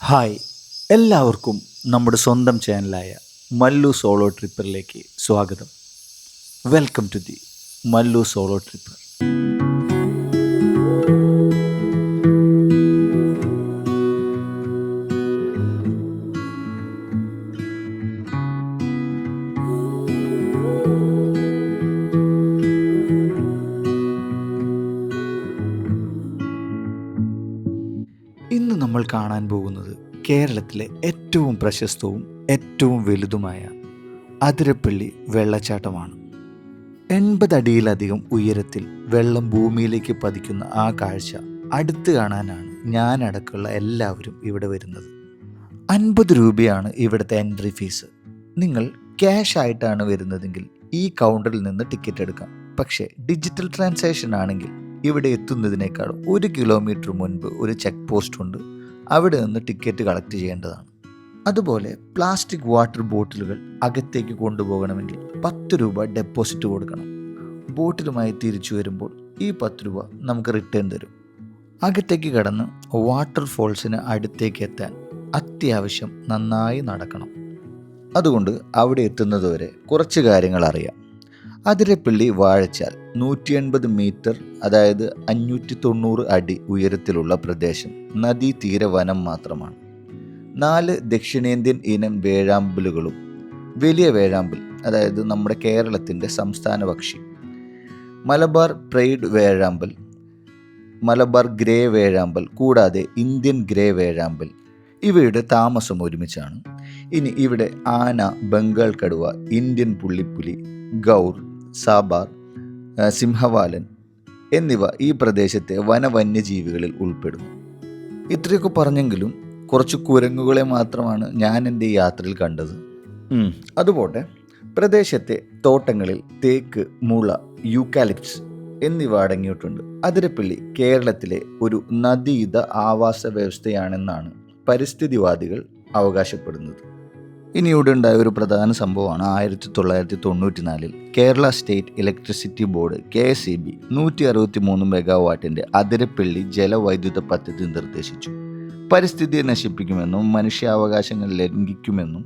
Hi, എല്ലാവർക്കും നമ്മുടെ സ്വന്തം ചാനലായ മല്ലു സോളോ ട്രിപ്പറിലേക്ക് സ്വാഗതം. Welcome to the Mallu Solo Tripper. ഇന്ന് നമ്മൾ കാണാൻ പോകുന്നത് കേരളത്തിലെ ഏറ്റവും പ്രശസ്തവും ഏറ്റവും വലുതുമായ അതിരപ്പള്ളി വെള്ളച്ചാട്ടമാണ്. 80 അടിയിലധികം ഉയരത്തിൽ വെള്ളം ഭൂമിയിലേക്ക് പതിക്കുന്ന ആ കാഴ്ച അടുത്ത് കാണാനാണ് ഞാനടക്കമുള്ള എല്ലാവരും ഇവിടെ വരുന്നത്. 50 രൂപയാണ് ഇവിടുത്തെ എൻട്രി ഫീസ്. നിങ്ങൾ ക്യാഷ് ആയിട്ടാണ് വരുന്നതെങ്കിൽ ഈ കൗണ്ടറിൽ നിന്ന് ടിക്കറ്റ് എടുക്കാം. പക്ഷേ ഡിജിറ്റൽ ട്രാൻസാക്ഷൻ ആണെങ്കിൽ ഇവിടെ എത്തുന്നതിനേക്കാൾ 1 കിലോമീറ്റർ മുൻപ് ഒരു ചെക്ക് പോസ്റ്റ് ഉണ്ട്. അവിടെ നിന്ന് ടിക്കറ്റ് കളക്ട് ചെയ്യേണ്ടതാണ്. അതുപോലെ പ്ലാസ്റ്റിക് വാട്ടർ ബോട്ടിലുകൾ അകത്തേക്ക് കൊണ്ടുപോകണമെങ്കിൽ 10 രൂപ ഡെപ്പോസിറ്റ് കൊടുക്കണം. ബോട്ടിലുമായി തിരിച്ചു വരുമ്പോൾ ഈ 10 രൂപ നമുക്ക് റിട്ടേൺ തരും. അകത്തേക്ക് കടന്ന് വാട്ടർ ഫോൾസിന് അടുത്തേക്ക് എത്താൻ അത്യാവശ്യം നന്നായി നടക്കണം. അതുകൊണ്ട് അവിടെ എത്തുന്നതുവരെ കുറച്ച് കാര്യങ്ങൾ അറിയാം. അതിരപ്പള്ളി വാഴച്ചാൽ 180 മീറ്റർ, അതായത് 590 അടി ഉയരത്തിലുള്ള പ്രദേശം നദീതീര വനം മാത്രമാണ്. 4 ദക്ഷിണേന്ത്യൻ ഇനം വേഴാമ്പലുകളും വലിയ വേഴാമ്പൽ, അതായത് നമ്മുടെ കേരളത്തിൻ്റെ സംസ്ഥാന പക്ഷി, മലബാർ പ്രൈഡ് വേഴാമ്പൽ, മലബാർ ഗ്രേ വേഴാമ്പൽ, കൂടാതെ ഇന്ത്യൻ ഗ്രേ വേഴാമ്പൽ, ഇവയുടെ താമസം ഒരുമിച്ചാണ്. ഇനി ഇവിടെ ആന, ബംഗാൾ കടുവ, ഇന്ത്യൻ പുള്ളിപ്പുലി, ഗൗർ, സാബാർ, സിംഹവാലൻ എന്നിവ ഈ പ്രദേശത്തെ വന്യജീവികളിൽ ഉൾപ്പെടുന്നു. ഇത്രയൊക്കെ പറഞ്ഞെങ്കിലും കുറച്ച് കുരങ്ങുകളെ മാത്രമാണ് ഞാൻ എൻ്റെ യാത്രയിൽ കണ്ടത്. അതുപോട്ടെ, പ്രദേശത്തെ തോട്ടങ്ങളിൽ തേക്ക്, മുള, യൂക്കാലിപ്സ് എന്നിവ അടങ്ങിയിട്ടുണ്ട്. അതിരപ്പള്ളി കേരളത്തിലെ ഒരു നദീത ആവാസ വ്യവസ്ഥയാണെന്നാണ് പരിസ്ഥിതിവാദികൾ അവകാശപ്പെടുന്നത്. ഇനി ഇവിടെ ഉണ്ടായ ഒരു പ്രധാന സംഭവമാണ് 1994 Kerala State Electricity Board KSEB 163 മെഗാവാട്ടിൻ്റെ അതിരപ്പള്ളി ജലവൈദ്യുത പദ്ധതി നിർദ്ദേശിച്ചു. പരിസ്ഥിതിയെ നശിപ്പിക്കുമെന്നും മനുഷ്യാവകാശങ്ങൾ ലംഘിക്കുമെന്നും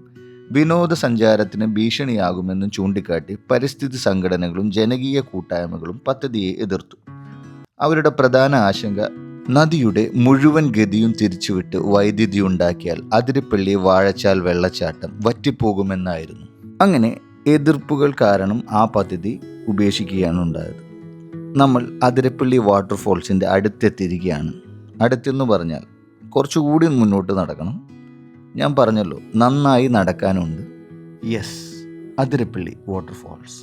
വിനോദസഞ്ചാരത്തിന് ഭീഷണിയാകുമെന്നും ചൂണ്ടിക്കാട്ടി പരിസ്ഥിതി സംഘടനകളും ജനകീയ കൂട്ടായ്മകളും പദ്ധതിയെ എതിർത്തു. അവരുടെ പ്രധാന ആശങ്ക നദിയുടെ മുഴുവൻ ഗതിയും തിരിച്ചുവിട്ട് വൈദ്യുതി ഉണ്ടാക്കിയാൽ അതിരപ്പള്ളി വാഴച്ചാൽ വെള്ളച്ചാട്ടം വറ്റിപ്പോകുമെന്നായിരുന്നു. അങ്ങനെ എതിർപ്പുകൾ കാരണം ആ പദ്ധതി ഉപേക്ഷിക്കുകയാണ് ഉണ്ടായത്. നമ്മൾ അതിരപ്പള്ളി വാട്ടർഫോൾസിൻ്റെ അടുത്തെത്തിയിരിക്കുകയാണ്. അടുത്തെന്ന് പറഞ്ഞാൽ കുറച്ചുകൂടി മുന്നോട്ട് നടക്കണം. ഞാൻ പറഞ്ഞല്ലോ, നന്നായി നടക്കാനുണ്ട്. Yes, Athirappilly waterfalls.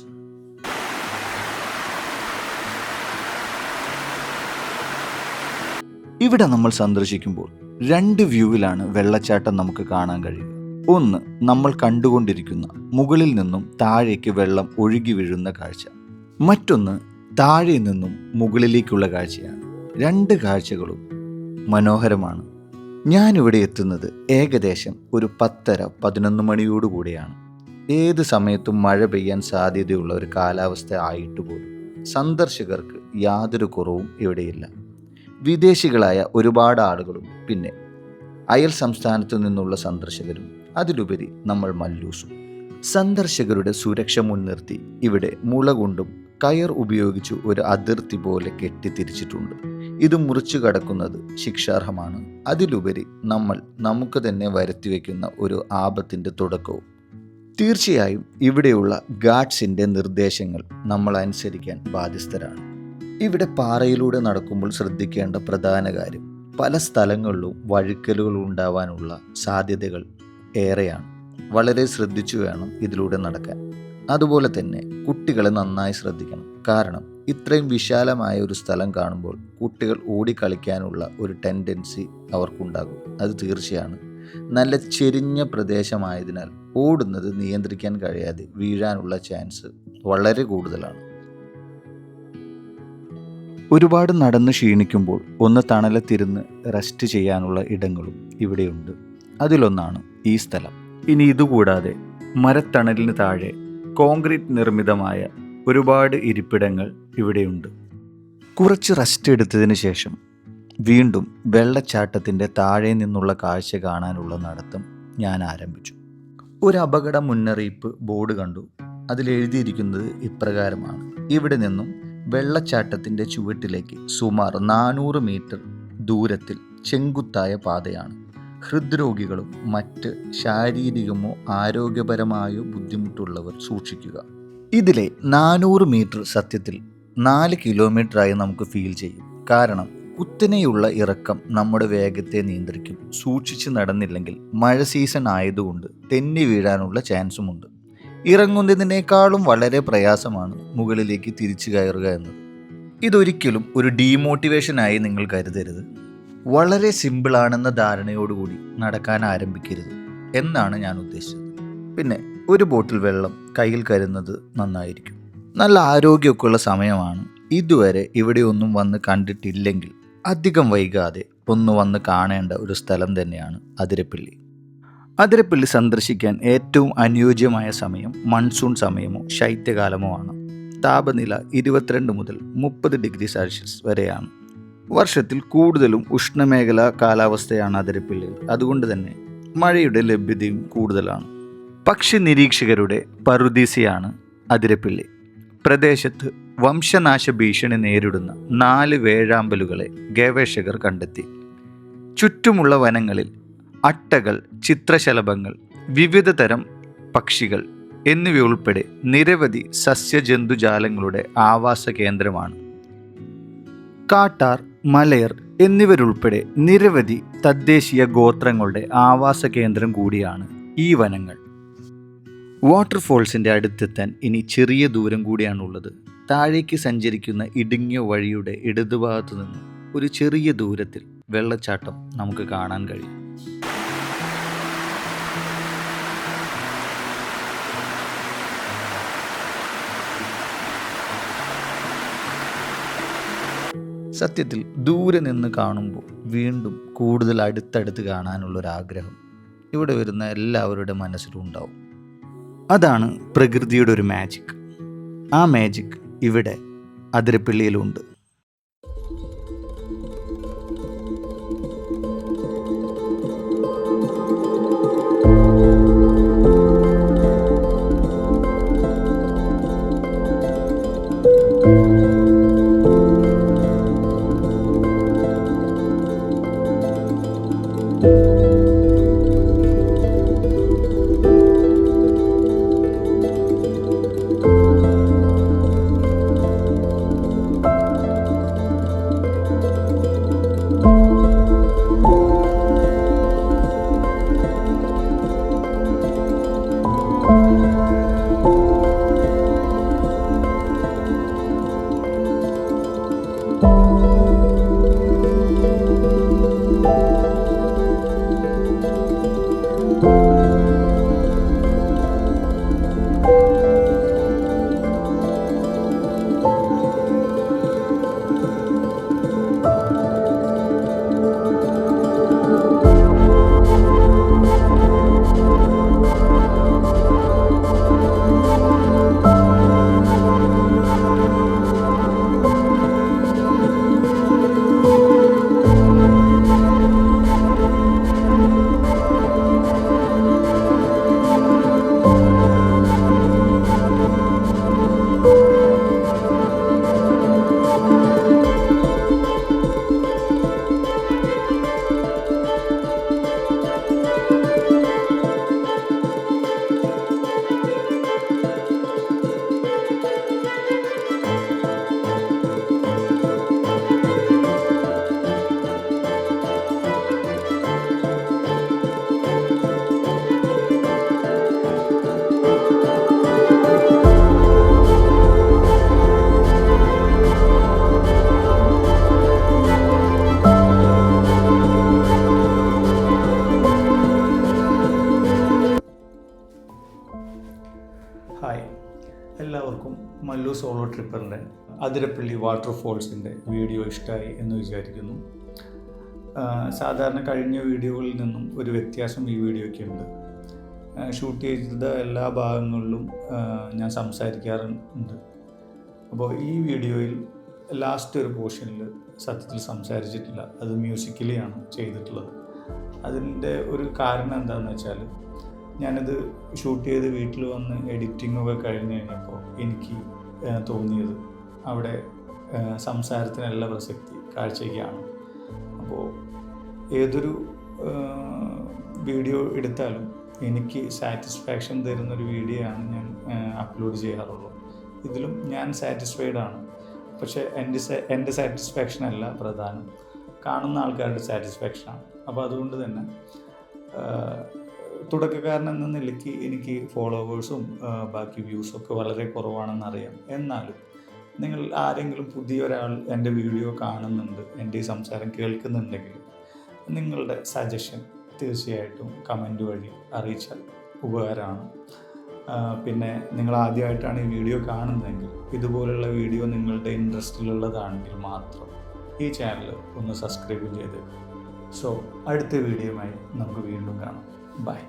ഇവിടെ നമ്മൾ സന്ദർശിക്കുമ്പോൾ 2 വ്യൂവിലാണ് വെള്ളച്ചാട്ടം നമുക്ക് കാണാൻ കഴിയുക. ഒന്ന്, നമ്മൾ കണ്ടുകൊണ്ടിരിക്കുന്ന മുകളിൽ നിന്നും താഴേക്ക് വെള്ളം ഒഴുകി വീഴുന്ന കാഴ്ച. മറ്റൊന്ന്, താഴെ നിന്നും മുകളിലേക്കുള്ള കാഴ്ചയാണ്. 2 കാഴ്ചകളും മനോഹരമാണ്. ഞാനിവിടെ എത്തുന്നത് ഏകദേശം ഒരു 10:30-11 മണിയോടുകൂടിയാണ്. ഏത് സമയത്തും മഴ പെയ്യാൻ സാധ്യതയുള്ള ഒരു കാലാവസ്ഥ ആയിട്ട് പോലും സന്ദർശകർക്ക് യാതൊരു കുറവും ഇവിടെയില്ല. വിദേശികളായ ഒരുപാട് ആളുകളും പിന്നെ അയൽ സംസ്ഥാനത്തു നിന്നുള്ള സന്ദർശകരും, അതിലുപരി നമ്മൾ മല്ലൂസും. സന്ദർശകരുടെ സുരക്ഷ മുൻനിർത്തി ഇവിടെ മുള കൊണ്ടും കയർ ഉപയോഗിച്ച് ഒരു അതിർത്തി പോലെ കെട്ടിത്തിരിച്ചിട്ടുണ്ട്. ഇത് മുറിച്ചു കടക്കുന്നത് ശിക്ഷാർഹമാണ്. അതിലുപരി നമ്മൾ നമുക്ക് തന്നെ വരുത്തിവെക്കുന്ന ഒരു ആപത്തിൻ്റെ തുടക്കവും. തീർച്ചയായും ഇവിടെയുള്ള ഗാർഡ്സിൻ്റെ നിർദ്ദേശങ്ങൾ നമ്മൾ അനുസരിക്കാൻ ബാധ്യസ്ഥരാണ്. ഇവിടെ പാറയിലൂടെ നടക്കുമ്പോൾ ശ്രദ്ധിക്കേണ്ട പ്രധാന കാര്യം, പല സ്ഥലങ്ങളിലും വഴുക്കലുകൾ ഉണ്ടാവാനുള്ള സാധ്യതകൾ ഏറെയാണ്. വളരെ ശ്രദ്ധിച്ചു വേണം ഇതിലൂടെ നടക്കാൻ. അതുപോലെ തന്നെ കുട്ടികളെ നന്നായി ശ്രദ്ധിക്കണം. കാരണം ഇത്രയും വിശാലമായ ഒരു സ്ഥലം കാണുമ്പോൾ കുട്ടികൾ ഓടിക്കളിക്കാനുള്ള ഒരു ടെൻഡൻസി അവർക്കുണ്ടാകും. അത് തീർച്ചയാണ്. നല്ല ചെരിഞ്ഞ പ്രദേശമായതിനാൽ ഓടുന്നത് നിയന്ത്രിക്കാൻ കഴിയാതെ വീഴാനുള്ള ചാൻസ് വളരെ കൂടുതലാണ്. ഒരുപാട് നടന്ന് ക്ഷീണിക്കുമ്പോൾ ഒന്ന് തണലത്തിരുന്ന് റെസ്റ്റ് ചെയ്യാനുള്ള ഇടങ്ങളും ഇവിടെയുണ്ട്. അതിലൊന്നാണ് ഈ സ്ഥലം. ഇനി ഇതുകൂടാതെ മരത്തണലിന് താഴെ കോൺക്രീറ്റ് നിർമ്മിതമായ ഒരുപാട് ഇരിപ്പിടങ്ങൾ ഇവിടെയുണ്ട്. കുറച്ച് റെസ്റ്റ് എടുത്തതിന് ശേഷം വീണ്ടും വെള്ളച്ചാട്ടത്തിൻ്റെ താഴെ നിന്നുള്ള കാഴ്ച കാണാനുള്ള നടത്തം ഞാൻ ആരംഭിച്ചു. ഒരു അപകട മുന്നറിയിപ്പ് ബോർഡ് കണ്ടു. അതിലെഴുതിയിരിക്കുന്നത് ഇപ്രകാരമാണ്: ഇവിടെ നിന്നും വെള്ളച്ചാട്ടത്തിൻ്റെ ചുവട്ടിലേക്ക് സുമാർ 400 മീറ്റർ ദൂരത്തിൽ ചെങ്കുത്തായ പാതയാണ്. ഹൃദ്രോഗികളും മറ്റ് ശാരീരികമോ ആരോഗ്യപരമായോ ബുദ്ധിമുട്ടുള്ളവർ സൂക്ഷിക്കുക. ഇതിലെ 400 മീറ്റർ സത്യത്തിൽ 4 കിലോമീറ്ററായി നമുക്ക് ഫീൽ ചെയ്യും. കാരണം കുത്തനെയുള്ള ഇറക്കം നമ്മുടെ വേഗത്തെ നിയന്ത്രിക്കും. സൂക്ഷിച്ച് നടന്നില്ലെങ്കിൽ മഴ സീസൺ ആയതുകൊണ്ട് തെന്നി വീഴാനുള്ള ചാൻസുമുണ്ട്. ഇറങ്ങുന്നതിനേക്കാളും വളരെ പ്രയാസമാണ് മുകളിലേക്ക് തിരിച്ചു കയറുക എന്നത്. ഇതൊരിക്കലും ഒരു ഡീമോട്ടിവേഷനായി നിങ്ങൾ കരുതരുത്. വളരെ സിമ്പിളാണെന്ന ധാരണയോടുകൂടി നടക്കാൻ ആരംഭിക്കരുത് എന്നാണ് ഞാൻ ഉദ്ദേശിച്ചത്. പിന്നെ ഒരു ബോട്ടിൽ വെള്ളം കയ്യിൽ കരുതുന്നത് നന്നായിരിക്കും. നല്ല ആരോഗ്യമൊക്കെയുള്ള സമയമാണ്. ഇതുവരെ ഇവിടെയൊന്നും വന്ന് കണ്ടിട്ടില്ലെങ്കിൽ അധികം വൈകാതെ ഒന്ന് വന്ന് കാണേണ്ട ഒരു സ്ഥലം തന്നെയാണ് അതിരപ്പള്ളി. അതിരപ്പള്ളി സന്ദർശിക്കാൻ ഏറ്റവും അനുയോജ്യമായ സമയം മൺസൂൺ സമയമോ ശൈത്യകാലമോ ആണ്. താപനില 22 മുതൽ 30 ഡിഗ്രി സെൽഷ്യസ് വരെയാണ്. വർഷത്തിൽ കൂടുതലും ഉഷ്ണമേഖലാ കാലാവസ്ഥയാണ് അതിരപ്പള്ളിയിൽ. അതുകൊണ്ട് തന്നെ മഴയുടെ ലഭ്യതയും കൂടുതലാണ്. പക്ഷി നിരീക്ഷകരുടെ പറുദീസയാണ് അതിരപ്പള്ളി. പ്രദേശത്ത് വംശനാശ ഭീഷണി നേരിടുന്ന 4 വേഴാമ്പലുകളെ ഗവേഷകർ കണ്ടെത്തി. ചുറ്റുമുള്ള വനങ്ങളിൽ അട്ടകൾ, ചിത്രശലഭങ്ങൾ, വിവിധ തരം പക്ഷികൾ എന്നിവയുൾപ്പെടെ നിരവധി സസ്യജന്തുജാലങ്ങളുടെ ആവാസ കേന്ദ്രമാണ്. കാട്ടാർ, മലയർ എന്നിവരുൾപ്പെടെ നിരവധി തദ്ദേശീയ ഗോത്രങ്ങളുടെ ആവാസ കേന്ദ്രം കൂടിയാണ് ഈ വനങ്ങൾ. വാട്ടർഫോൾസിൻ്റെ അടുത്തെത്താൻ ഇനി ചെറിയ ദൂരം കൂടിയാണുള്ളത്. താഴേക്ക് സഞ്ചരിക്കുന്ന ഇടുങ്ങിയ വഴിയുടെ ഇടതുഭാഗത്തു നിന്ന് ഒരു ചെറിയ ദൂരത്തിൽ വെള്ളച്ചാട്ടം നമുക്ക് കാണാൻ കഴിയും. സത്യത്തിൽ ദൂരെ നിന്ന് കാണുമ്പോൾ വീണ്ടും കൂടുതൽ അടുത്തടുത്ത് കാണാനുള്ളൊരാഗ്രഹം ഇവിടെ വരുന്ന എല്ലാവരുടെ മനസ്സിലും ഉണ്ടാവും. അതാണ് പ്രകൃതിയുടെ ഒരു മാജിക്. ആ മാജിക് ഇവിടെ അതിരപ്പള്ളിയിലുണ്ട്. ഹായ്, എല്ലാവർക്കും മല്ലു സോളോ ട്രിപ്പറിൻ്റെ അതിരപ്പള്ളി വാട്ടർഫോൾസിൻ്റെ വീഡിയോ ഇഷ്ടമായി എന്ന് വിചാരിക്കുന്നു. സാധാരണ കഴിഞ്ഞ വീഡിയോകളിൽ നിന്നും ഒരു വ്യത്യാസം ഈ വീഡിയോയ്ക്കുണ്ട്. ഷൂട്ട് ചെയ്ത എല്ലാ ഭാഗങ്ങളിലും ഞാൻ സംസാരിക്കാറുണ്ട്. അപ്പോൾ ഈ വീഡിയോയിൽ ലാസ്റ്റ് ഒരു പോർഷനിൽ സത്യത്തിൽ സംസാരിച്ചിട്ടില്ല. അത് മ്യൂസിക്കലിയാണ് ചെയ്തിട്ടുള്ളത്. അതിൻ്റെ ഒരു കാരണം എന്താണെന്ന് വെച്ചാൽ, ഞാനത് ഷൂട്ട് ചെയ്ത് വീട്ടിൽ വന്ന് എഡിറ്റിങ്ങൊക്കെ കഴിഞ്ഞ് കഴിഞ്ഞപ്പോൾ എനിക്ക് തോന്നിയത് അവിടെ സംസാരത്തിനല്ല പ്രസക്തി, കാഴ്ചയ്ക്കാണ്. അപ്പോൾ ഏതൊരു വീഡിയോ എടുത്താലും എനിക്ക് സാറ്റിസ്ഫാക്ഷൻ തരുന്നൊരു വീഡിയോ ആണ് ഞാൻ അപ്ലോഡ് ചെയ്യാറുള്ളൂ. ഇതിലും ഞാൻ സാറ്റിസ്ഫൈഡ് ആണ്. പക്ഷേ എൻ്റെ സാറ്റിസ്ഫാക്ഷൻ അല്ല പ്രധാനം, കാണുന്ന ആൾക്കാരുടെ സാറ്റിസ്ഫാക്ഷനാണ്. അപ്പോൾ അതുകൊണ്ട് തന്നെ തുടക്കക്കാരൻ എന്ന നിലയ്ക്ക് എനിക്ക് ഫോളോവേഴ്സും ബാക്കി വ്യൂസൊക്കെ വളരെ കുറവാണെന്നറിയാം. എന്നാലും നിങ്ങൾ ആരെങ്കിലും പുതിയൊരാൾ എൻ്റെ വീഡിയോ കാണുന്നുണ്ട്, എൻ്റെ ഈ സംസാരം കേൾക്കുന്നുണ്ടെങ്കിൽ നിങ്ങളുടെ സജഷൻ തീർച്ചയായിട്ടും കമൻറ്റ് വഴി അറിയിച്ചാൽ ഉപകാരമാണ്. പിന്നെ നിങ്ങൾ ആദ്യമായിട്ടാണ് ഈ വീഡിയോ കാണുന്നതെങ്കിൽ, ഇതുപോലുള്ള വീഡിയോ നിങ്ങളുടെ ഇൻട്രസ്റ്റിലുള്ളതാണെങ്കിൽ മാത്രം ഈ ചാനൽ ഒന്ന് സബ്സ്ക്രൈബ് ചെയ്ത്. സോ അടുത്ത വീഡിയോയുമായി നമുക്ക് വീണ്ടും കാണാം. ബൈ.